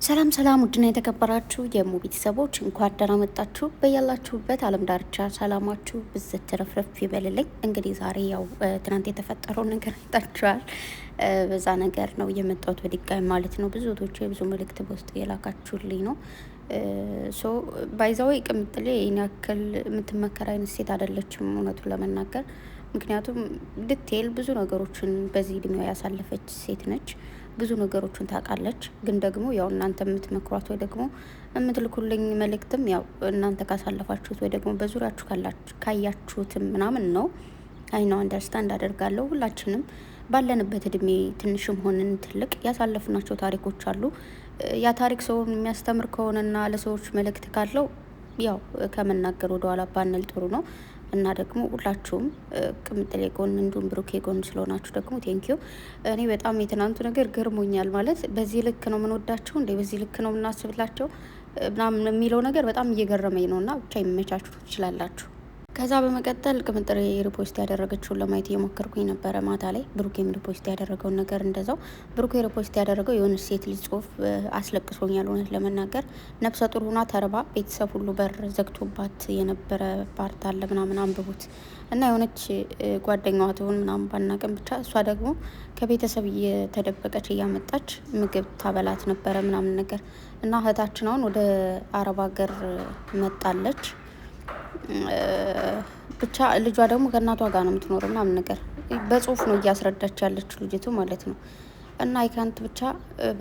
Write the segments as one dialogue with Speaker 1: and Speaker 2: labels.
Speaker 1: ሰላም ሰላም ውድና የተከበራችሁ የሙ ቤተሰቦች እንኳን ደህና መጣችሁ። በያላችሁበት ዓለም ዳርቻ ሰላማችሁ ብዝት ተረፍረፍ ይበልልኝ። እንግዲህ ዛሬ ያው ትናንት የተፈጠረው ነገር አይታችኋል። በዛ ነገር ነው የመጣሁት በድጋሚ ማለት ነው። ብዙ ቶች ብዙ መልእክት በውስጥ የላካችሁልኝ ነው። ሶ ባይዛዊ ቅምጥሌ ይህን ያክል የምትመከር አይነት ሴት አይደለችም እውነቱን ለመናገር። ምክንያቱም ዲቴል ብዙ ነገሮችን በዚህ እድሜዋ ያሳለፈች ሴት ነች። ብዙ ነገሮችን ታውቃለች። ግን ደግሞ ያው እናንተ የምትመክሯት ወይ ደግሞ የምትልኩልኝ መልእክትም ያው እናንተ ካሳለፋችሁት ወይ ደግሞ በዙሪያችሁ ካያችሁትም ምናምን ነው። አይ ነው አንደርስታንድ አደርጋለሁ። ሁላችንም ባለንበት እድሜ ትንሽም ሆንን ትልቅ ያሳለፍናቸው ታሪኮች አሉ። ያ ታሪክ ሰውን የሚያስተምር ከሆነና ለሰዎች መልእክት ካለው ያው ከመናገር ወደኋላ ባንል ጥሩ ነው። እና ደግሞ ሁላችሁም ቅምጥሌ ጎን እንዲሁም ብሩኬ ጎን ስለሆናችሁ ደግሞ ቴንኪዩ። እኔ በጣም የትናንቱ ነገር ገርሞኛል። ማለት በዚህ ልክ ነው የምንወዳቸው እንዴ? በዚህ ልክ ነው የምናስብላቸው ምናምን የሚለው ነገር በጣም እየገረመኝ ነው። እና ብቻ ይመቻችሁ ትችላላችሁ። ከዛ በመቀጠል ቅምጥሌ ሪፖስት ያደረገችውን ለማየት እየሞከርኩኝ ነበረ ማታ ላይ። ብሩኬም ሪፖስት ያደረገውን ነገር እንደዛው። ብሩኬ ሪፖስት ያደረገው የሆነች ሴት ልጅ ጽሁፍ አስለቅሶኛል እውነት ለመናገር። ነፍሰ ጡር ሆና ተርባ ቤተሰብ ሁሉ በር ዘግቶባት የነበረ ፓርት አለ ምናምን አንብቡት። እና የሆነች ጓደኛዋ ትሆን ምናምን ባናቅም ብቻ እሷ ደግሞ ከቤተሰብ እየተደበቀች እያመጣች ምግብ ታበላት ነበረ ምናምን ነገር። እና እህታችን አሁን ወደ አረብ ሀገር መጣለች። ብቻ ልጇ ደግሞ ከእናቷ ጋር ነው የምትኖረው ምናምን ነገር በጽሁፍ ነው እያስረዳች ያለችው ልጅቱ ማለት ነው። እና አይካንት ብቻ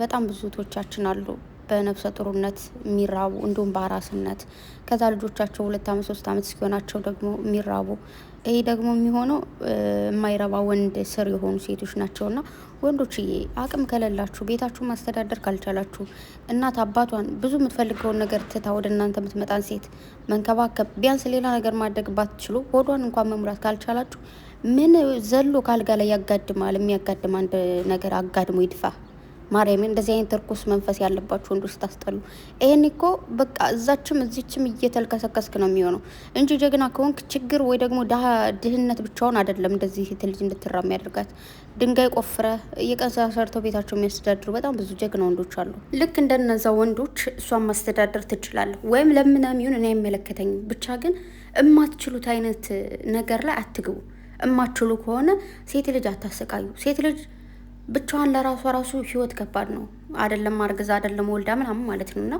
Speaker 1: በጣም ብዙ እህቶቻችን አሉ በነፍሰ ጡርነት የሚራቡ እንዲሁም በአራስነት ከዛ ልጆቻቸው 2 አመት 3 አመት እስኪሆናቸው ደግሞ የሚራቡ። ይሄ ደግሞ የሚሆነው የማይረባ ወንድ ስር የሆኑ ሴቶች ናቸው። እና ወንዶችዬ አቅም ከሌላችሁ ቤታችሁን ማስተዳደር ካልቻላችሁ እናት አባቷን ብዙ የምትፈልገውን ነገር ትታ ወደ እናንተ የምትመጣን ሴት መንከባከብ ቢያንስ ሌላ ነገር ማድረግ ባትችሉ ሆዷን እንኳን መሙላት ካልቻላችሁ ምን ዘሎ ካልጋ ላይ ያጋድማል? የሚያጋድም አንድ ነገር አጋድሞ ይድፋ። ማርያምን እንደዚህ አይነት እርኩስ መንፈስ ያለባችሁ ወንዶች ታስጠሉ። ይሄን እኮ በቃ እዛችም እዚችም እየተልከሰከስክ ነው የሚሆነው እንጂ ጀግና ከሆንክ ችግር ወይ ደግሞ ድህነት ብቻውን አይደለም እንደዚህ ልጅ እንድትራም ያደርጋት። ድንጋይ ቆፍረ የቀን ስራ ሰርተው ቤታቸው የሚያስተዳድሩ በጣም ብዙ ጀግና ወንዶች አሉ። ልክ እንደነዛ ወንዶች እሷን ማስተዳደር ትችላለህ ወይም ለምንም ይሁን እኔ አይመለከተኝም። ብቻ ግን እማትችሉት አይነት ነገር ላይ አትግቡ። እማትችሉ ከሆነ ሴት ልጅ አታሰቃዩ። ሴት ልጅ ብቻዋን ለራሷ ራሱ ህይወት ከባድ ነው። አይደለም አርግዛ አይደለም ወልዳ ምናምን ማለት ነው። እና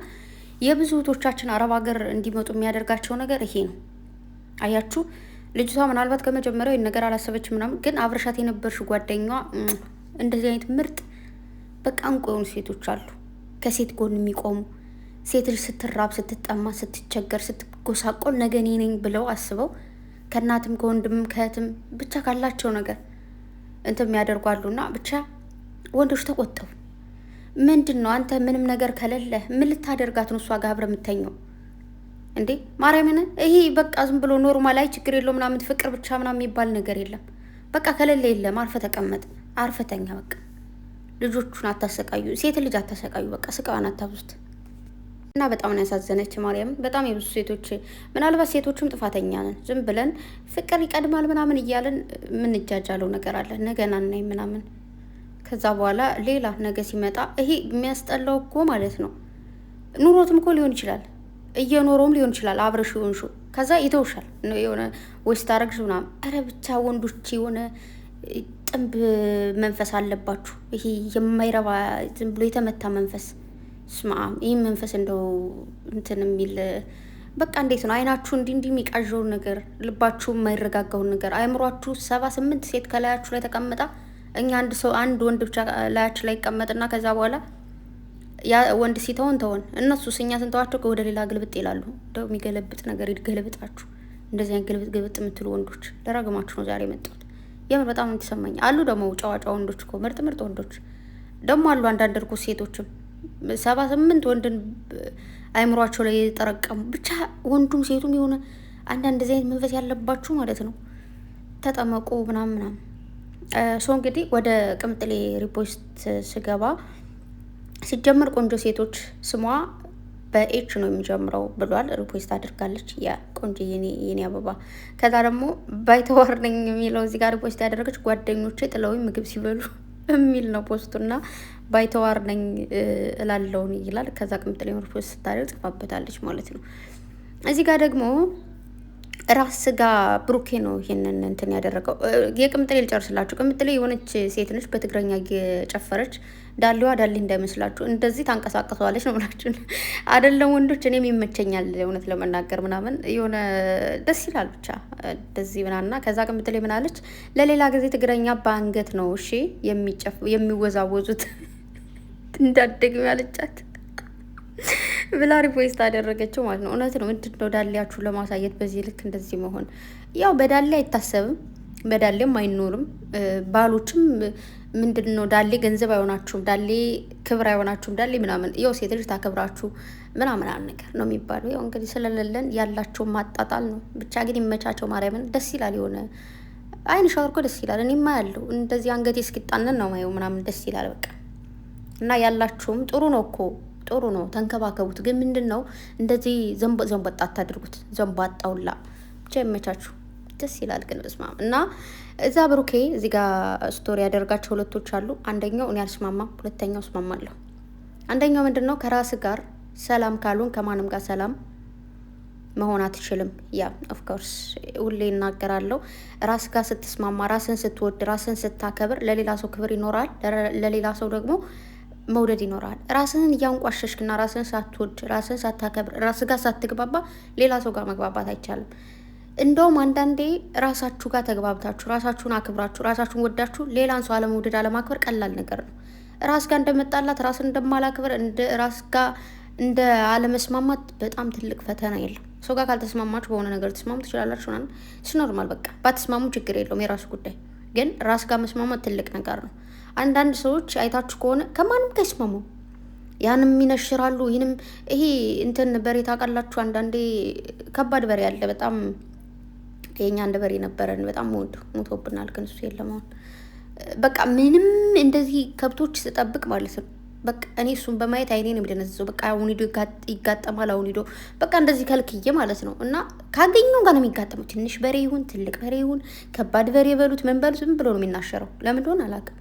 Speaker 1: የብዙ እህቶቻችን አረብ ሀገር እንዲመጡ የሚያደርጋቸው ነገር ይሄ ነው። አያችሁ ልጅቷ ምናልባት ከመጀመሪያው ነገር አላሰበች ምናምን፣ ግን አብረሻት የነበርሽ ጓደኛዋ እንደዚህ አይነት ምርጥ በቃ እንቁ የሆኑ ሴቶች አሉ። ከሴት ጎን የሚቆሙ ሴት ልጅ ስትራብ፣ ስትጠማ፣ ስትቸገር፣ ስትጎሳቆል ነገ እኔ ነኝ ብለው አስበው ከእናትም ከወንድምም ከእህትም ብቻ ካላቸው ነገር እንትን የሚያደርጓሉና ብቻ ወንዶች ተቆጠቡ። ምንድን ነው አንተ ምንም ነገር ከሌለ ምን ልታደርጋት ነው እሷ ጋር አብረህ የምተኘው እንዴ? ማርያምን ይሄ በቃ ዝም ብሎ ኖርማል አይ ችግር የለው ምናምን ፍቅር ብቻ ምናምን የሚባል ነገር የለም። በቃ ከሌለ የለም። አርፈ ተቀመጥ፣ አርፈ ተኛ። በቃ ልጆቹን አታሰቃዩ፣ ሴት ልጅ አታሰቃዩ። በቃ ስቃዋን አታብዙት። እና በጣም ነው ያሳዘነች ማርያምን። በጣም የብዙ ሴቶች ምናልባት ሴቶችም ጥፋተኛ ነን። ዝም ብለን ፍቅር ይቀድማል ምናምን እያለን የምንጃጃለው ነገር አለ። ነገና እናይ ምናምን ከዛ በኋላ ሌላ ነገ ሲመጣ ይሄ የሚያስጠላው እኮ ማለት ነው። ኑሮትም እኮ ሊሆን ይችላል፣ እየኖረውም ሊሆን ይችላል። አብረሽ ይሆንሹ ከዛ ይተውሻል የሆነ ወይስ ታረግሽ ምናምን። ኧረ ብቻ ወንዶች የሆነ ጥንብ መንፈስ አለባችሁ። ይሄ የማይረባ ዝም ብሎ የተመታ መንፈስ ስማ። ይህ መንፈስ እንደው እንትን የሚል በቃ እንዴት ነው አይናችሁ እንዲህ የሚቃዣውን ነገር ልባችሁ የማይረጋጋውን ነገር አእምሯችሁ 78 ሴት ከላያችሁ ላይ ተቀምጣ እኛ አንድ ወንድ ብቻ ላያችሁ ላይ ይቀመጥና ከዛ በኋላ ያ ወንድ ሲተውን እነሱስ እኛ ስንተዋቸው ወደ ሌላ ግልብጥ ይላሉ። እንደው የሚገለብጥ ነገር ይገለብጣችሁ። እንደዚህ አይነት ግልብጥ የምትሉ ወንዶች ለራግማችሁ ነው ዛሬ የመጣሁት። የምር በጣም እንትሰማኝ አሉ። ደግሞ ጨዋ ወንዶች እኮ ምርጥ ወንዶች ደግሞ አሉ። አንዳንድ እርኩስ ሴቶችም 78 ወንድን አይምሯቸው ላይ የተጠረቀሙ ብቻ ወንዱም ሴቱም የሆነ አንዳንድ ዚህ አይነት መንፈስ ያለባችሁ ማለት ነው። ተጠመቁ ምናምን ሰው እንግዲህ ወደ ቅምጥሌ ሪፖስት ስገባ ሲጀመር ቆንጆ ሴቶች ስሟ በኤች ነው የሚጀምረው ብሏል። ሪፖስት አድርጋለች። ያ ቆንጆ የኔ አበባ። ከዛ ደግሞ ባይተዋር ነኝ የሚለው እዚህ ጋር ሪፖስት ያደረገች ጓደኞቼ ጥለውኝ ምግብ ሲበሉ የሚል ነው ፖስቱና ባይተዋር ነኝ እላለውን ይላል። ከዛ ቅምጥሌ ፖስት ስታደርግ ጽፋበታለች ማለት ነው። እዚህ ጋር ደግሞ ራስ ጋር ብሩኬ ነው ይሄንን እንትን ያደረገው። የቅምጥሌ ልጨርስላችሁ። ቅምጥሌ የሆነች ሴት ነች፣ በትግረኛ እየጨፈረች ዳሌዋ ዳሌ እንዳይመስላችሁ እንደዚህ ታንቀሳቀሰዋለች ነው ብላችሁ አይደለም ወንዶች፣ እኔም ይመቸኛል እውነት ለመናገር ምናምን የሆነ ደስ ይላል ብቻ እንደዚህ ምናና። ከዛ ቅምጥሌ ምናለች፣ ለሌላ ጊዜ ትግረኛ በአንገት ነው እሺ የሚወዛወዙት እንዳደግም ያለቻት ብላ ሪፖስት አደረገችው ማለት ነው። እውነት ነው። ምንድን ነው ዳሌያችሁ ለማሳየት በዚህ ልክ እንደዚህ መሆን? ያው በዳሌ አይታሰብም፣ በዳሌም አይኖርም። ባሎችም ምንድን ነው ዳሌ ገንዘብ አይሆናችሁም፣ ዳሌ ክብር አይሆናችሁም፣ ዳሌ ምናምን ያው ሴት ልጅ ታከብራችሁ ምናምን ነገር ነው የሚባለው። ያው እንግዲህ ስለሌለን ያላቸውን ማጣጣል ነው። ብቻ ግን ይመቻቸው። ማርያምን ደስ ይላል። የሆነ አይን ሻወር እኮ ደስ ይላል። እኔማ ያለው እንደዚህ አንገቴ እስኪጣንን ነው ማየው ምናምን ደስ ይላል በቃ። እና ያላችሁም ጥሩ ነው እኮ ጥሩ ነው፣ ተንከባከቡት። ግን ምንድን ነው እንደዚህ ዘንበጣ አታድርጉት። ዘንባጣውላ ብቻ ይመቻችሁ፣ ደስ ይላል። ግን በስማም እና እዛ ብሩኬ እዚህ ጋር ስቶሪ ያደርጋቸው ሁለቶች አሉ። አንደኛው እኔ አልስማማም፣ ሁለተኛው እስማማለሁ። አንደኛው ምንድን ነው ከራስ ጋር ሰላም ካሉን ከማንም ጋር ሰላም መሆን አትችልም። ያ ኦፍኮርስ ሁሌ እናገራለሁ። ራስ ጋር ስትስማማ፣ ራስን ስትወድ፣ ራስን ስታከብር ለሌላ ሰው ክብር ይኖራል፣ ለሌላ ሰው ደግሞ መውደድ ይኖራል። ራስህን እያንቋሸሽክና ራስህን ሳትወድ ራስህን ሳታከብር ራስ ጋር ሳትግባባ ሌላ ሰው ጋር መግባባት አይቻልም። እንደውም አንዳንዴ ራሳችሁ ጋር ተግባብታችሁ ራሳችሁን አክብራችሁ ራሳችሁን ወዳችሁ ሌላን ሰው አለመውደድ አለማክበር ቀላል ነገር ነው። ራስ ጋር እንደመጣላት ራስን እንደማላክበር እንደ ራስ ጋር እንደ አለመስማማት በጣም ትልቅ ፈተና የለም። ሰው ጋር ካልተስማማችሁ በሆነ ነገር ተስማሙ ትችላላችሁ ምናምን እሱ ኖርማል። በቃ ባትስማሙ ችግር የለውም፣ የራሱ ጉዳይ። ግን ራስ ጋር መስማማት ትልቅ ነገር ነው። አንዳንድ ሰዎች አይታችሁ ከሆነ ከማንም ጋር ይስማሙ፣ ያንም ይነሽራሉ። ይህንም ይሄ እንትን በሬ ታውቃላችሁ። አንዳንዴ ከባድ በሬ አለ በጣም የኛ አንድ በሬ ነበረን በጣም ሞቶብናል፣ ግን እሱ የለም አሁን። በቃ ምንም እንደዚህ ከብቶች ስጠብቅ ማለት ነው በቃ እኔ እሱን በማየት አይኔን የሚደነዝዘው በቃ አሁን ሂዶ ይጋጠማል። አሁን ሂዶ በቃ እንደዚህ ከልክዬ ማለት ነው። እና ካገኘው ጋር ነው የሚጋጠመው። ትንሽ በሬ ይሁን ትልቅ በሬ ይሁን ከባድ በሬ በሉት ምን በሉት ዝም ብሎ ነው የሚናሸረው። ለምን እንደሆነ አላውቅም።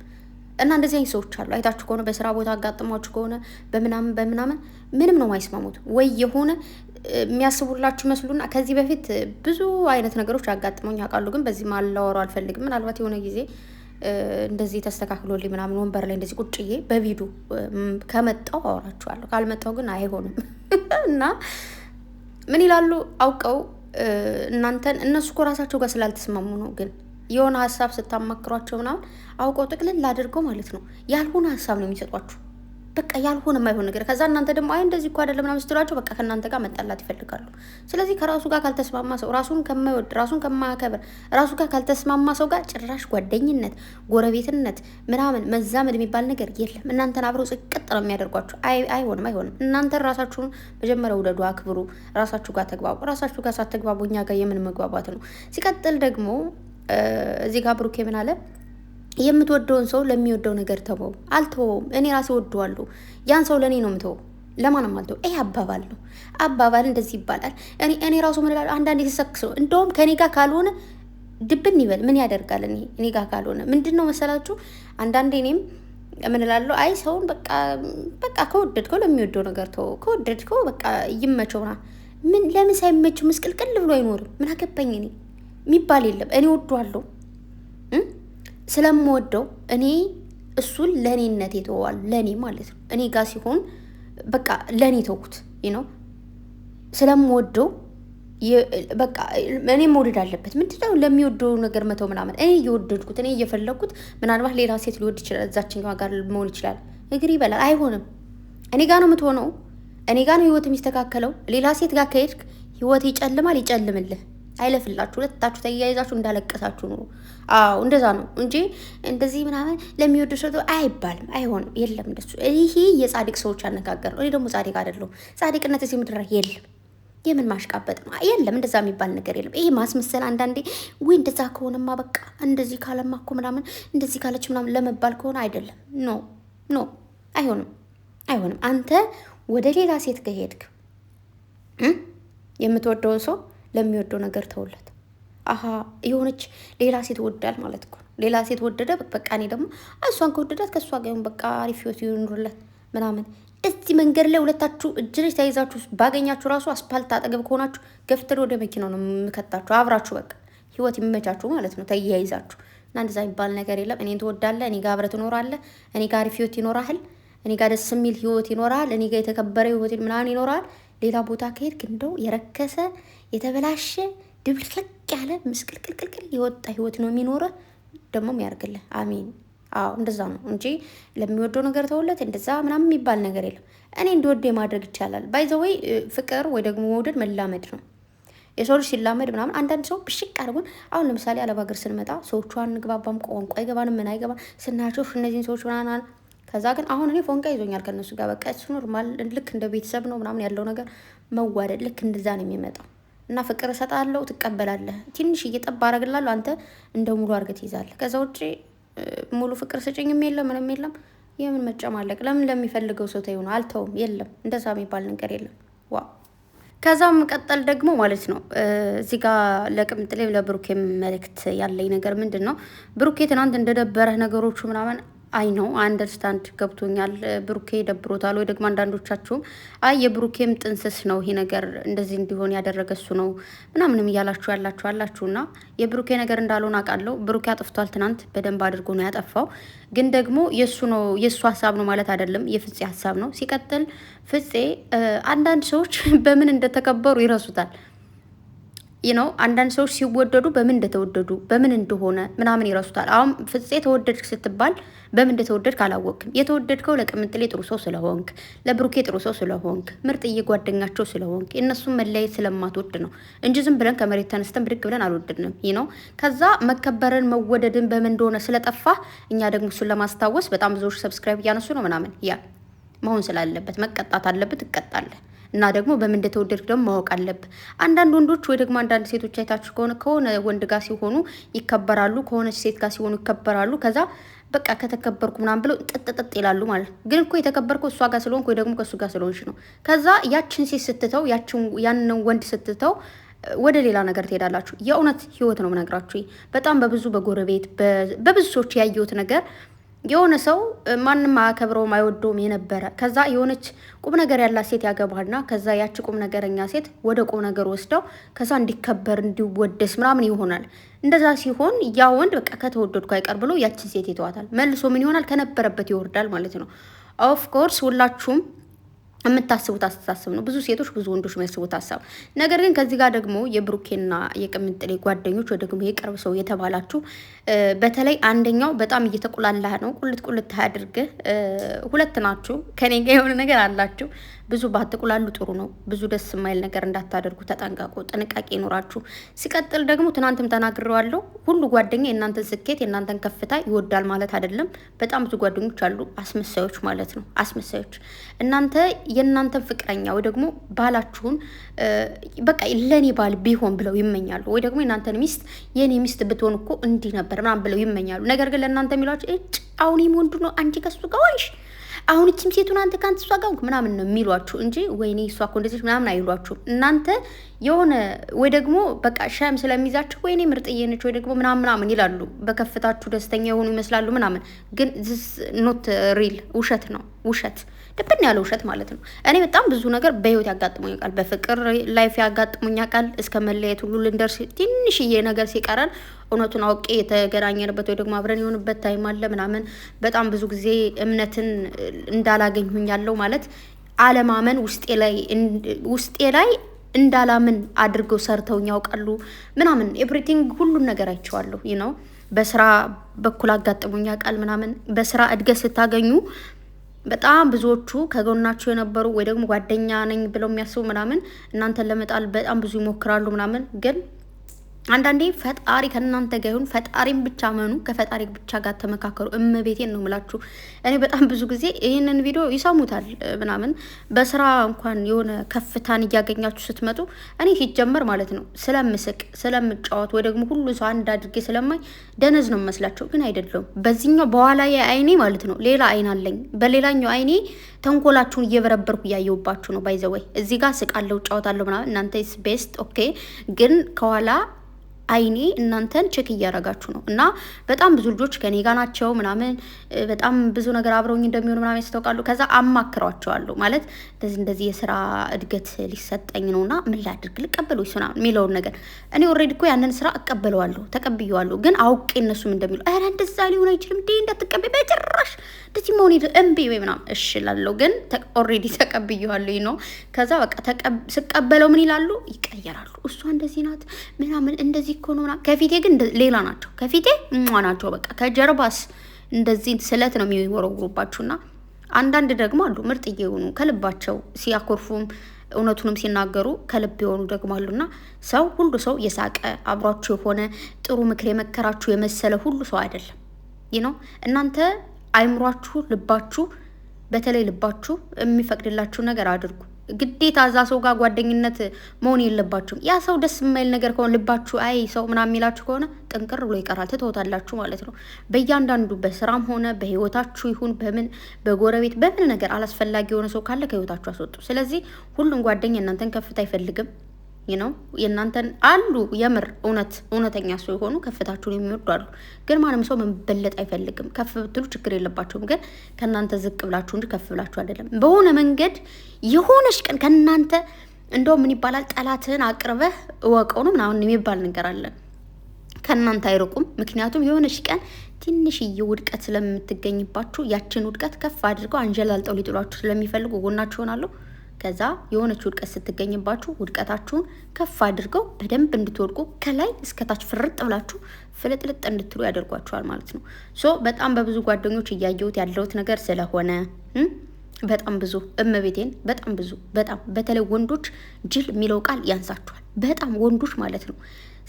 Speaker 1: እና እንደዚህ አይነት ሰዎች አሉ። አይታችሁ ከሆነ በስራ ቦታ አጋጥሟችሁ ከሆነ በምናምን ምንም ነው የማይስማሙት። ወይ የሆነ የሚያስቡላችሁ መስሉና ከዚህ በፊት ብዙ አይነት ነገሮች ያጋጥመኝ ያውቃሉ። ግን በዚህ ማላወሩ አልፈልግም። ምናልባት የሆነ ጊዜ እንደዚህ ተስተካክሎልኝ ምናምን ወንበር ላይ እንደዚህ ቁጭዬ በቪዲዮ ከመጣው አወራችኋለሁ። ካልመጣው ግን አይሆንም። እና ምን ይላሉ አውቀው እናንተን እነሱ እኮ ራሳቸው ጋር ስላልተስማሙ ነው። ግን የሆነ ሀሳብ ስታማክሯቸው ምናምን አውቀው ጥቅልል አድርገው ማለት ነው ያልሆነ ሀሳብ ነው የሚሰጧችሁ። በቃ ያልሆነ የማይሆን ነገር። ከዛ እናንተ ደግሞ አይ እንደዚህ እኮ አይደለም ምናምን ስትሏቸው በቃ ከእናንተ ጋር መጣላት ይፈልጋሉ። ስለዚህ ከራሱ ጋር ካልተስማማ ሰው ራሱን ከማይወድ ራሱን ከማያከብር ራሱ ጋር ካልተስማማ ሰው ጋር ጭራሽ ጓደኝነት፣ ጎረቤትነት ምናምን መዛመድ የሚባል ነገር የለም። እናንተን አብረው ጽቅጥ ነው የሚያደርጓችሁ። አይሆንም። እናንተ ራሳችሁን መጀመሪያ ውደዱ፣ አክብሩ፣ ራሳችሁ ጋር ተግባቡ። ራሳችሁ ጋር ሳትግባቡ እኛ ጋር የምን መግባባት ነው? ሲቀጥል ደግሞ እዚህ ጋር ብሩኬ ምን አለ? የምትወደውን ሰው ለሚወደው ነገር ተወው። አልተወውም። እኔ ራሴ ወደዋለሁ። ያን ሰው ለእኔ ነው የምተወው፣ ለማንም አልተወው። ይሄ አባባል ነው። አባባል እንደዚህ ይባላል። እኔ ራሱ ምን እላለሁ አንዳንዴ ተሰክሰው እንደውም ከኔ ጋር ካልሆነ ድብን ይበል ምን ያደርጋል? እኔ ጋር ካልሆነ ምንድን ነው መሰላችሁ? አንዳንዴ እኔም ምን እላለሁ አይ ሰውን በቃ ከወደድከው ለሚወደው ነገር ተወው። ከወደድከው በቃ ይመቸው። ምን ለምን ሳይመቸው ምስቅልቅል ብሎ አይኖርም? ምን አገባኝ እኔ የሚባል የለም። እኔ ወደዋለሁ ስለምወደው እኔ እሱን ለእኔነት የተዋል ለእኔ ማለት ነው። እኔ ጋር ሲሆን በቃ ለእኔ ተውኩት ነው ስለምወደው በቃ እኔ መውደድ አለበት። ምንድነው ለሚወደው ነገር መተው ምናምን። እኔ እየወደድኩት እኔ እየፈለግኩት ምናልባት ሌላ ሴት ሊወድ ይችላል፣ እዛችን ጋር መሆን ይችላል። እግር ይበላል። አይሆንም። እኔ ጋር ነው የምትሆነው። እኔ ጋር ነው ህይወት የሚስተካከለው። ሌላ ሴት ጋር ከሄድክ ህይወት ይጨልማል። ይጨልምልህ። አይለፍላችሁ። ሁለታችሁ ተያይዛችሁ እንዳለቀሳችሁ ነው። አዎ እንደዛ ነው እንጂ እንደዚህ ምናምን ለሚወዱ ሰው አይባልም። አይሆንም። የለም እንደሱ። ይሄ የጻድቅ ሰዎች አነጋገር ነው። እኔ ደግሞ ጻድቅ አይደለሁም። ጻድቅነት እዚህ ምድር የለም። የምን ማሽቃበጥ ነው? የለም። እንደዛ የሚባል ነገር የለም። ይሄ ማስመሰል አንዳንዴ ወይ እንደዛ ከሆነማ በቃ እንደዚህ ካለማ እኮ ምናምን እንደዚህ ካለች ምናምን ለመባል ከሆነ አይደለም። ኖ አይሆንም። አንተ ወደ ሌላ ሴት ከሄድክ የምትወደውን ሰው ለሚወደው ነገር ተውለት። የሆነች ሌላ ሴት ወዳል ማለት እኮ ነው። ሌላ ሴት ወደደ በቃ እኔ ደግሞ እሷን ከወደዳት ከእሷ ጋር በቃ አሪፍ ህይወት ይኑርለት ምናምን። እዚህ መንገድ ላይ ሁለታችሁ እጅ ላይ ተያይዛችሁ ባገኛችሁ ራሱ አስፓልት አጠገብ ከሆናችሁ ገፍትር ወደ መኪናው ነው የምከታችሁ። አብራችሁ በቃ ህይወት ይመቻችሁ ማለት ነው ተያይዛችሁ። እና እንደዛ የሚባል ነገር የለም። እኔን ትወዳለህ፣ እኔ ጋር አብረህ ትኖራለህ፣ እኔ ጋር አሪፍ ህይወት ይኖራል፣ እኔ ጋር ደስ የሚል ህይወት ይኖራል፣ እኔ ጋር የተከበረ ህይወት ምናምን ይኖራል። ሌላ ቦታ ከሄድክ እንደው የረከሰ የተበላሸ ድብልቅልቅ ያለ ምስቅልቅልቅልቅል የወጣ ህይወት ነው የሚኖረ። ደግሞም ያርግልህ። አሜን። አዎ እንደዛ ነው እንጂ ለሚወደው ነገር ተውለት እንደዛ ምናምን የሚባል ነገር የለም። እኔ እንደወደ ማድረግ ይቻላል። ባይዘወይ ፍቅር ወይ ደግሞ መውደድ መላመድ ነው። የሰው ልጅ ሲላመድ ምናምን አንዳንድ ሰው ብሽቅ አድርጎን አሁን ለምሳሌ አረብ ሀገር ስንመጣ ሰዎቹ አንግባባም፣ ቋንቋ አይገባንም፣ ምን አይገባም ስናቸው እነዚህን ሰዎች ምናምን። ከዛ ግን አሁን እኔ ፎንቃ ይዞኛል ከነሱ ጋር በቃ እሱ ኖርማል ልክ እንደ ቤተሰብ ነው ምናምን ያለው ነገር መዋደድ ልክ እንደዛ ነው የሚመጣው። እና ፍቅር እሰጣለሁ ትቀበላለህ፣ ትንሽ እየጠባ አረግላለሁ፣ አንተ እንደ ሙሉ አርገት ይዛለህ። ከዛ ውጭ ሙሉ ፍቅር ስጭኝም የለም ምንም የለም። የምን መጨማለቅ? ለምን ለሚፈልገው ሰው ተይው ነው። አልተውም፣ የለም እንደዛ የሚባል ነገር የለም። ዋ ከዛም መቀጠል ደግሞ ማለት ነው እዚህ ጋር ለቅምጥሌ ለብሩኬ መልእክት ያለኝ ነገር ምንድን ነው? ብሩኬ ትናንት እንደደበረህ ነገሮቹ ምናምን አይ ነው አንደርስታንድ ገብቶኛል። ብሩኬ ደብሮታል ወይ ደግሞ አንዳንዶቻችሁም አይ የብሩኬም ጥንስስ ነው ይሄ ነገር እንደዚህ እንዲሆን ያደረገ እሱ ነው ምናምንም እያላችሁ ያላችሁና የብሩኬ ነገር እንዳልሆነ አውቃለሁ። ብሩኬ አጥፍቷል። ትናንት በደንብ አድርጎ ነው ያጠፋው። ግን ደግሞ የእሱ ሀሳብ ነው ማለት አይደለም፣ የፍፄ ሀሳብ ነው። ሲቀጥል ፍፄ አንዳንድ ሰዎች በምን እንደተከበሩ ይረሱታል። ነው አንዳንድ ሰዎች ሲወደዱ በምን እንደተወደዱ በምን እንደሆነ ምናምን ይረሱታል። አሁን ፍፄ ተወደድክ ስትባል በምን እንደተወደድክ አላወቅም። የተወደድከው ለቅምጥሌ ጥሩ ሰው ስለሆንክ፣ ለብሩኬ ጥሩ ሰው ስለሆንክ፣ ምርጥዬ ጓደኛቸው ስለሆንክ፣ የእነሱን መለያየት ስለማትወድ ነው እንጂ ዝም ብለን ከመሬት ተነስተን ብድግ ብለን አልወደድንም። ነው ከዛ መከበርን መወደድን በምን እንደሆነ ስለጠፋ እኛ ደግሞ እሱን ለማስታወስ በጣም ብዙዎች ሰብስክራይብ እያነሱ ነው ምናምን። ያ መሆን ስላለበት መቀጣት አለበት፣ ትቀጣለህ። እና ደግሞ በምን እንደተወደድክ ደግሞ ማወቅ አለብህ። አንዳንድ ወንዶች ወይ ደግሞ አንዳንድ ሴቶች አይታችሁ ከሆነ ወንድ ጋር ሲሆኑ ይከበራሉ፣ ከሆነች ሴት ጋር ሲሆኑ ይከበራሉ። ከዛ በቃ ከተከበርኩ ምናምን ብለው ጥጥጥጥ ይላሉ ማለት ነው። ግን እኮ የተከበርከው እሷ ጋር ስለሆንክ ወይ ደግሞ ከእሱ ጋር ስለሆንሽ ነው። ከዛ ያችን ሴት ስትተው ያንን ወንድ ስትተው ወደ ሌላ ነገር ትሄዳላችሁ። የእውነት ህይወት ነው የምነግራችሁ። በጣም በብዙ በጎረቤት በብዙ ሰዎች ያየሁት ነገር የሆነ ሰው ማንም አያከብረውም አይወደውም የነበረ ከዛ የሆነች ቁም ነገር ያላት ሴት ያገባና ከዛ ያቺ ቁም ነገረኛ ሴት ወደ ቁም ነገር ወስደው ከዛ እንዲከበር እንዲወደስ ምናምን ይሆናል። እንደዛ ሲሆን ያ ወንድ በቃ ከተወደድኩ አይቀር ብሎ ያችን ሴት ይተዋታል። መልሶ ምን ይሆናል? ከነበረበት ይወርዳል ማለት ነው። ኦፍ ኮርስ ሁላችሁም የምታስቡት አስተሳሰብ ነው። ብዙ ሴቶች ብዙ ወንዶች የሚያስቡት ሀሳብ። ነገር ግን ከዚህ ጋር ደግሞ የብሩኬና የቅምጥሌ ጓደኞች ወይ ደግሞ የቅርብ ሰው የተባላችሁ በተለይ አንደኛው በጣም እየተቆላላህ ነው። ቁልት አድርገህ ሁለት ናችሁ። ከኔ ጋር የሆነ ነገር አላችሁ። ብዙ ባትቁላሉ ጥሩ ነው። ብዙ ደስ የማይል ነገር እንዳታደርጉ ተጠንቀቁ። ጥንቃቄ ይኖራችሁ። ሲቀጥል ደግሞ ትናንትም ተናግሬዋለሁ። ሁሉ ጓደኛ የእናንተን ስኬት የእናንተን ከፍታ ይወዳል ማለት አይደለም። በጣም ብዙ ጓደኞች አሉ፣ አስመሳዮች ማለት ነው። አስመሳዮች እናንተ የእናንተን ፍቅረኛ ወይ ደግሞ ባላችሁን በቃ ለኔ ባል ቢሆን ብለው ይመኛሉ። ወይ ደግሞ የእናንተን ሚስት የኔ ሚስት ብትሆን እኮ እንዲህ ነበር ምናምን ብለው ይመኛሉ። ነገር ግን ለእናንተ የሚሏቸው አሁን ወንዱ ነው አንቺ ከሱ ጋር ሆንሽ አሁን እቺም ሴቱን አንተ ካንተ እሷ ጋር ምናምን ነው የሚሏችሁ እንጂ ወይኔ እሷ እኮ እንደዚህ ምናምን አይሏችሁ። እናንተ የሆነ ወይ ደግሞ በቃ ሻም ስለሚይዛችሁ ወይኔ ምርጥዬ ነች ወይ ደግሞ ምናምን ይላሉ። በከፍታችሁ ደስተኛ የሆኑ ይመስላሉ ምናምን። ግን ኖት ሪል ውሸት ነው። ውሸት ድብን ያለ ውሸት ማለት ነው። እኔ በጣም ብዙ ነገር በህይወት ያጋጥሙኝ ቃል በፍቅር ላይፍ ያጋጥሙኝ ቃል እስከ መለየት ሁሉ ልንደርስ ትንሽዬ ነገር ሲቀረን እውነቱን አውቄ የተገናኘንበት ወይ ደግሞ አብረን የሆንበት ታይም አለ ምናምን። በጣም ብዙ ጊዜ እምነትን እንዳላገኙኝ ያለው ማለት አለማመን ውስጤ ላይ እንዳላምን አድርገው ሰርተውኝ ያውቃሉ ምናምን። ኤቭሪቲንግ ሁሉን ነገር አይቼዋለሁ። ነው በስራ በኩል አጋጥሙኝ ቃል ምናምን። በስራ እድገት ስታገኙ በጣም ብዙዎቹ ከጎናችሁ የነበሩ ወይ ደግሞ ጓደኛ ነኝ ብለው የሚያስቡ ምናምን እናንተን ለመጣል በጣም ብዙ ይሞክራሉ ምናምን። ግን አንዳንዴ ፈጣሪ ከእናንተ ጋር ይሁን። ፈጣሪም ብቻ መኑ፣ ከፈጣሪ ብቻ ጋር ተመካከሩ። እመቤቴን ነው የምላችሁ። እኔ በጣም ብዙ ጊዜ ይህንን ቪዲዮ ይሰሙታል ምናምን። በስራ እንኳን የሆነ ከፍታን እያገኛችሁ ስትመጡ እኔ ሲጀመር ማለት ነው ስለምስቅ ስለምጫወት ወይ ደግሞ ሁሉ ሰው አንድ አድርጌ ስለማይ ደነዝ ነው መስላቸው፣ ግን አይደለም። በዚህኛው በኋላ አይኔ ማለት ነው ሌላ አይን አለኝ። በሌላኛው አይኔ ተንኮላችሁን እየበረበርኩ እያየሁባችሁ ነው። ባይዘወይ እዚህ ጋር ስቃለው ጫወታለሁ ምናምን። እናንተ ቤስት ኦኬ፣ ግን ከኋላ አይኔ እናንተን ቼክ እያረጋችሁ ነው። እና በጣም ብዙ ልጆች ከኔ ጋር ናቸው ምናምን በጣም ብዙ ነገር አብረውኝ እንደሚሆኑ ምናምን ያስታውቃሉ። ከዛ አማክሯቸዋለሁ ማለት እንደዚህ የስራ እድገት ሊሰጠኝ ነውና ምን ላድርግ ልቀበለው ይሆናል የሚለውን ነገር እኔ ኦልሬዲ እኮ ያንን ስራ እቀበለዋለሁ ተቀብየዋለሁ። ግን አውቄ እነሱም እንደሚሉ ኧረ እንደዛ ሊሆን አይችልም እንዴ እንዳትቀበይ በጭራሽ እንደዚህ መሆን እምቢ ወይ ምናምን እሺ እላለሁ። ግን ኦልሬዲ ተቀብየዋለሁ ነው። ከዛ በቃ ስቀበለው ምን ይላሉ ይቀየራሉ። እሷ እንደዚህ ናት ምናምን እንደዚህ እኮ ነው። ከፊቴ ግን ሌላ ናቸው። ከፊቴ ናቸው በቃ ከጀርባስ እንደዚህ ስለት ነው የሚወረውሩባችሁና አንዳንድ ደግሞ አሉ ምርጥ የሆኑ ከልባቸው ሲያኮርፉም እውነቱንም ሲናገሩ ከልብ የሆኑ ደግሞ አሉና ሰው ሁሉ ሰው የሳቀ አብሯችሁ የሆነ ጥሩ ምክር የመከራችሁ የመሰለ ሁሉ ሰው አይደለም። ነው እናንተ አይምሯችሁ ልባችሁ በተለይ ልባችሁ የሚፈቅድላችሁ ነገር አድርጉ። ግዴታ እዛ ሰው ጋር ጓደኝነት መሆን የለባችሁም። ያ ሰው ደስ የማይል ነገር ከሆነ ልባችሁ አይ ሰው ምናምን የሚላችሁ ከሆነ ጥንቅር ብሎ ይቀራል፣ ትተውታላችሁ ማለት ነው። በእያንዳንዱ በስራም ሆነ በህይወታችሁ ይሁን በምን በጎረቤት በምን ነገር አላስፈላጊ የሆነ ሰው ካለ ከህይወታችሁ አስወጡ። ስለዚህ ሁሉም ጓደኛ እናንተን ከፍታ አይፈልግም። ነው የእናንተን አሉ የምር እውነተኛ ሰው የሆኑ ከፍታችሁን የሚወዱ አሉ። ግን ማንም ሰው መበለጥ አይፈልግም። ከፍ ብትሉ ችግር የለባቸውም። ግን ከእናንተ ዝቅ ብላችሁ እንጂ ከፍ ብላችሁ አይደለም። በሆነ መንገድ የሆነች ቀን ከእናንተ እንደው ምን ይባላል ጠላትህን አቅርበህ እወቀው ነው ምናምን የሚባል ነገር አለ። ከእናንተ አይርቁም። ምክንያቱም የሆነች ቀን ትንሽዬ ውድቀት ስለምትገኝባችሁ ያችን ውድቀት ከፍ አድርገው አንጀላልጠው ሊጥሏችሁ ስለሚፈልጉ ጎናችሁ ይሆናሉ። ከዛ የሆነች ውድቀት ስትገኝባችሁ ውድቀታችሁን ከፍ አድርገው በደንብ እንድትወድቁ ከላይ እስከታች ፍርጥ ብላችሁ ፍልጥልጥ እንድትሉ ያደርጓችኋል ማለት ነው። ሶ በጣም በብዙ ጓደኞች እያየሁት ያለሁት ነገር ስለሆነ በጣም ብዙ እመቤቴን በጣም በተለይ ወንዶች ጅል የሚለው ቃል ያንሳችኋል። በጣም ወንዶች ማለት ነው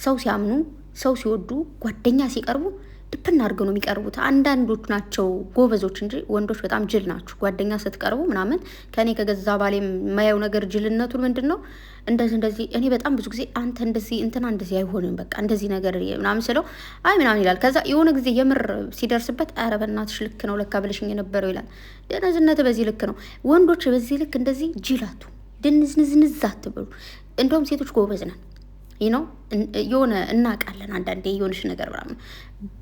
Speaker 1: ሰው ሲያምኑ ሰው ሲወዱ ጓደኛ ሲቀርቡ ድብና አድርገው ነው የሚቀርቡት። አንዳንዶች ናቸው ጎበዞች እንጂ ወንዶች በጣም ጅል ናችሁ። ጓደኛ ስትቀርቡ ምናምን ከኔ ከገዛ ባሌ የማየው ነገር ጅልነቱን ምንድነው እንደዚህ እኔ በጣም ብዙ ጊዜ አንተ እንደዚህ እንትና እንደዚህ አይሆንም በቃ እንደዚህ ነገር ምናምን ስለው አይ ምናምን ይላል። ከዛ የሆነ ጊዜ የምር ሲደርስበት ኧረ በእናትሽ ልክ ነው ለካ ብለሽኝ የነበረው ይላል። ደነዝነት በዚህ ልክ ነው። ወንዶች በዚህ ልክ እንደዚህ ጅላቱ ድንዝንዝንዝ አትበሉ። እንደውም ሴቶች ጎበዝ ነን ነው የሆነ እናውቃለን። አንዳንዴ የሆነሽ ነገር ምናምን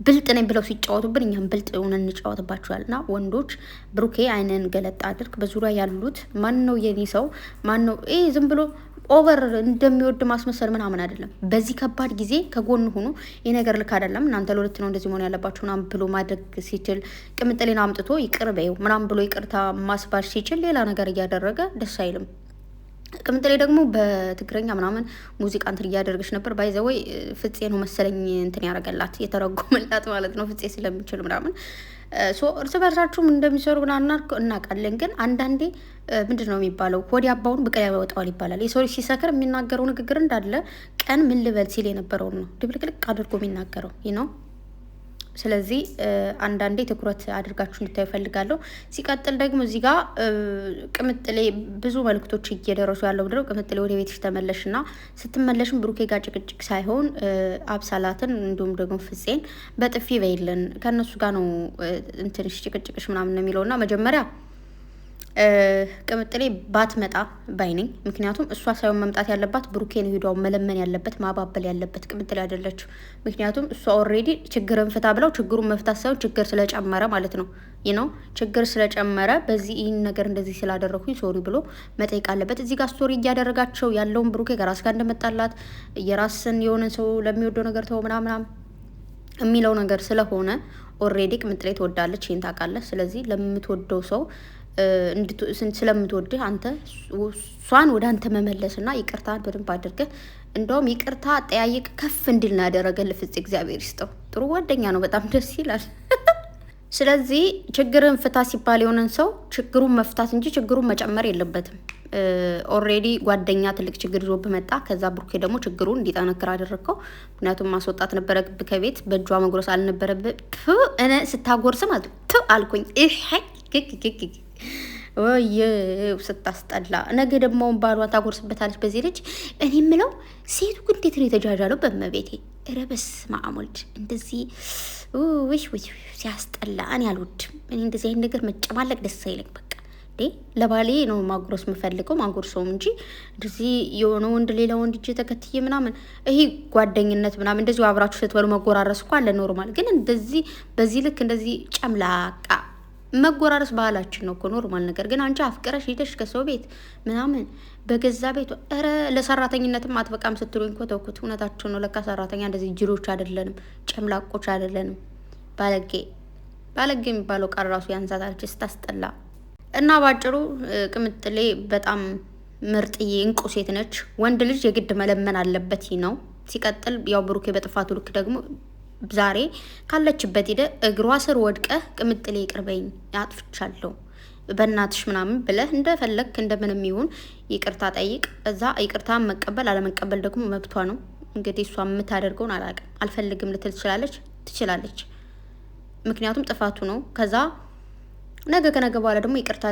Speaker 1: ብልጥ ነኝ ብለው ሲጫወቱብን እኛም ብልጥ የሆነ እንጫወትባቸዋል። እና ወንዶች ብሩኬ አይንን ገለጣ አድርግ። በዙሪያ ያሉት ማን ነው የኔ ሰው ማን ነው ዝም ብሎ ኦቨር እንደሚወድ ማስመሰል ምናምን አይደለም። በዚህ ከባድ ጊዜ ከጎን ሆኖ ይህ ነገር ልክ አይደለም እናንተ ለሁለት ነው እንደዚህ መሆን ያለባችሁ ምናምን ብሎ ማድረግ ሲችል ቅምጥሌን አምጥቶ ይቅር በይው ምናምን ብሎ ይቅርታ ማስባል ሲችል ሌላ ነገር እያደረገ ደስ አይልም። ቅምጥሌ ደግሞ በትግረኛ ምናምን ሙዚቃ እንትን እያደረገች ነበር። ባይዘወይ ፍፄ ነው መሰለኝ እንትን ያደረገላት የተረጎመላት ማለት ነው። ፍፄ ስለሚችል ምናምን እርስ በርሳችሁም እንደሚሰሩ ምናምን እናውቃለን። ግን አንዳንዴ ምንድን ነው የሚባለው ሆዲ አባውን ብቅል ያወጣዋል ይባላል። የሰው ልጅ ሲሰክር የሚናገረው ንግግር እንዳለ ቀን ምን ልበል ሲል የነበረውን ነው ድብልቅልቅ አድርጎ የሚናገረው ነው። ስለዚህ አንዳንዴ ትኩረት አድርጋችሁ እንድታዩ ፈልጋለሁ። ሲቀጥል ደግሞ እዚህ ጋር ቅምጥሌ ብዙ መልክቶች እየደረሱ ያለው ምንድነው ቅምጥሌ ወደ ቤትሽ ተመለሽና ስትመለሽም ብሩኬ ጋር ጭቅጭቅ ሳይሆን አብሳላትን እንዲሁም ደግሞ ፍፄን በጥፊ በይልን ከእነሱ ጋር ነው እንትንሽ ጭቅጭቅሽ ምናምን ነው የሚለውና መጀመሪያ ቅምጥሌ ባትመጣ ባይነኝ። ምክንያቱም እሷ ሳይሆን መምጣት ያለባት ብሩኬን ሄዷው መለመን ያለበት ማባበል ያለበት ቅምጥሌ አይደለችው። ምክንያቱም እሷ ኦልሬዲ ችግርን ፍታ ብለው ችግሩን መፍታት ሳይሆን ችግር ስለጨመረ ማለት ነው ነው ችግር ስለጨመረ በዚህ ይህን ነገር እንደዚህ ስላደረኩኝ ሶሪ ብሎ መጠየቅ አለበት። እዚህ ጋር ስቶሪ እያደረጋቸው ያለውን ብሩኬ ከራስ ጋር እንደመጣላት የራስን የሆነ ሰው ለሚወደው ነገር ተው ምናምናም የሚለው ነገር ስለሆነ ኦልሬዲ ቅምጥሌ ትወዳለች፣ ይህን ታውቃለህ። ስለዚህ ለምትወደው ሰው ስለምትወድህ አንተ እሷን ወደ አንተ መመለስና ይቅርታን በደንብ አድርገህ እንደውም ይቅርታ አጠያይቅ ከፍ እንዲል ነው ያደረገልህ ፍፄ። እግዚአብሔር ይስጠው፣ ጥሩ ጓደኛ ነው፣ በጣም ደስ ይላል። ስለዚህ ችግርን ፍታ ሲባል የሆነን ሰው ችግሩን መፍታት እንጂ ችግሩን መጨመር የለበትም። ኦልሬዲ ጓደኛ ትልቅ ችግር ይዞ በመጣ ከዛ ብሩኬ ደግሞ ችግሩን እንዲጠነክር አደረግከው። ምክንያቱም ማስወጣት ነበረብህ ከቤት በእጇ መጉረስ አልነበረብህ። እኔ ስታጎርስ ማለት አልኩኝ ወይ ስታስጠላ። ነገ ደግሞ ባሏ ታጎርስበታለች በዚህ ልጅ። እኔ የምለው ሴቱ ግን እንዴት ነው የተጃጃለው? በመቤቴ ረበስ ማዕሞልድ እንደዚህ ውሽ ሲያስጠላ። እኔ አልወድም። እኔ እንደዚህ አይነት ነገር መጨማለቅ ደስ አይለኝ። በቃ ለባሌ ነው ማጉረስ የምፈልገው ማጉረሰው እንጂ እንደዚህ የሆነ ወንድ ሌላ ወንድ እጅ ተከትዬ ምናምን ይሄ ጓደኝነት ምናምን እንደዚህ አብራችሁ ስትበሉ መጎራረስ እኮ አለ ኖርማል። ግን እንደዚህ በዚህ ልክ እንደዚህ ጨምላቃ መጎራረስ ባህላችን ነው እኮ ኖርማል ነገር። ግን አንቺ አፍቅረሽ ሄደሽ ከሰው ቤት ምናምን በገዛ ቤቱ ኧረ ለሰራተኝነትም አትበቃም ስትሉኝ እኮ ተውኩት። እውነታችሁ ነው። ለካ ሰራተኛ እንደዚህ ጅሎች አይደለንም፣ ጨምላቆች አይደለንም። ባለጌ የሚባለው ቃል ራሱ ያንሳታል ስታስጠላ። እና ባጭሩ ቅምጥሌ በጣም ምርጥዬ እንቁ ሴት ነች። ወንድ ልጅ የግድ መለመን አለበት ነው። ሲቀጥል ያው ብሩኬ በጥፋቱ ልክ ደግሞ ዛሬ ካለችበት ሄደ እግሯ ስር ወድቀህ ቅምጥሌ ይቅርበኝ አጥፍቻለሁ በእናትሽ ምናምን ብለህ እንደፈለክ እንደምንም ይሁን ይቅርታ ጠይቅ። እዛ ይቅርታ መቀበል አለመቀበል ደግሞ መብቷ ነው። እንግዲህ እሷ የምታደርገውን አላውቅም። አልፈልግም ልትል ትችላለች። ምክንያቱም ጥፋቱ ነው። ከዛ ነገ ከነገ በኋላ ደግሞ ይቅርታ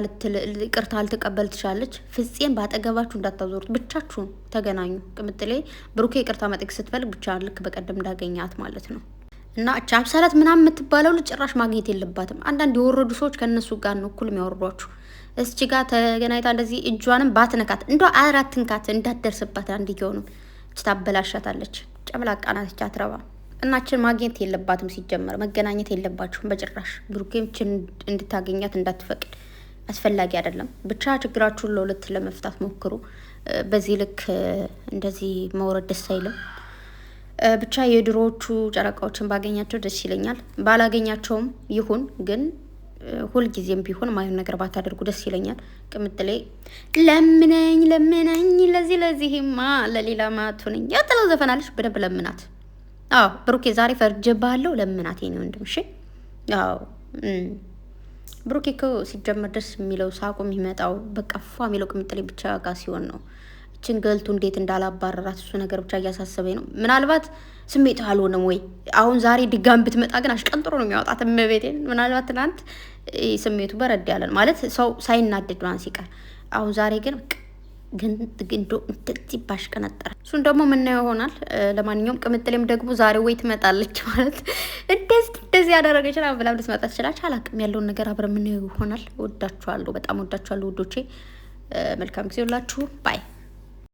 Speaker 1: ልትቀበል ትችላለች። ፍፄን ባጠገባችሁ እንዳታዞሩት፣ ብቻችሁን ተገናኙ። ቅምጥሌ ብሩኬ ይቅርታ መጠየቅ ስትፈልግ ብቻ ልክ በቀደም እንዳገኛት ማለት ነው። እና አብሳላት ምናምን የምትባለው ልጅ ጭራሽ ማግኘት የለባትም። አንዳንድ የወረዱ ሰዎች ከእነሱ ጋር ነው እኩል የሚያወርዷችሁ። እስቺ ጋር ተገናኝታ እንደዚህ እጇንም ባትነካት እንደ አራትንካት እንዳትደርስባት አንድ ሆኑ ታበላሻታለች። ጨምላቃ ናት አትረባ። እናችን ማግኘት የለባትም። ሲጀመር መገናኘት የለባችሁም በጭራሽ። ብሩኬምችን እንድታገኛት እንዳትፈቅድ አስፈላጊ አይደለም። ብቻ ችግራችሁን ለሁለት ለመፍታት ሞክሩ። በዚህ ልክ እንደዚህ መውረድ ደስ አይልም። ብቻ የድሮዎቹ ጨረቃዎችን ባገኛቸው ደስ ይለኛል። ባላገኛቸውም ይሁን ግን ሁልጊዜም ቢሆን ማይሆን ነገር ባታደርጉ ደስ ይለኛል። ቅምጥሌ ለምነኝ ለዚህማ ለሌላ ማቱነኝ ያጥለው ዘፈናለች። በደንብ ለምናት። አዎ ብሩኬ ዛሬ ፈርጀባለሁ። ለምናት የኔ ወንድም እሺ። አዎ ብሩኬ እኮ ሲጀመር ደስ የሚለው ሳቁ የሚመጣው በቃ ፏ የሚለው ቅምጥሌ ብቻ ጋር ሲሆን ነው። እችን ገልቱ እንዴት እንዳላባረራት እሱ ነገር ብቻ እያሳሰበኝ ነው። ምናልባት ስሜት አልሆነም ወይ አሁን ዛሬ ድጋም ብትመጣ ግን አሽቀንጥሮ ነው የሚያወጣት። እመቤቴን ምናልባት ትናንት ስሜቱ በረድ ያለን ማለት ሰው ሳይናደድ ማን ሲቀር፣ አሁን ዛሬ ግን ግንዶ እንደዚህ ባሽቀነጠረ እሱን ደግሞ ምናየው ይሆናል። ለማንኛውም ቅምጥሌም ደግሞ ዛሬ ወይ ትመጣለች ማለት እንደዚህ ያደረገች ነው ብላ ልትመጣ ትችላለች። አላቅም ያለውን ነገር አብረን ምናየው ይሆናል። ወዳችኋለሁ፣ በጣም ወዳችኋለሁ ውዶቼ። መልካም ጊዜ ሁላችሁ ባይ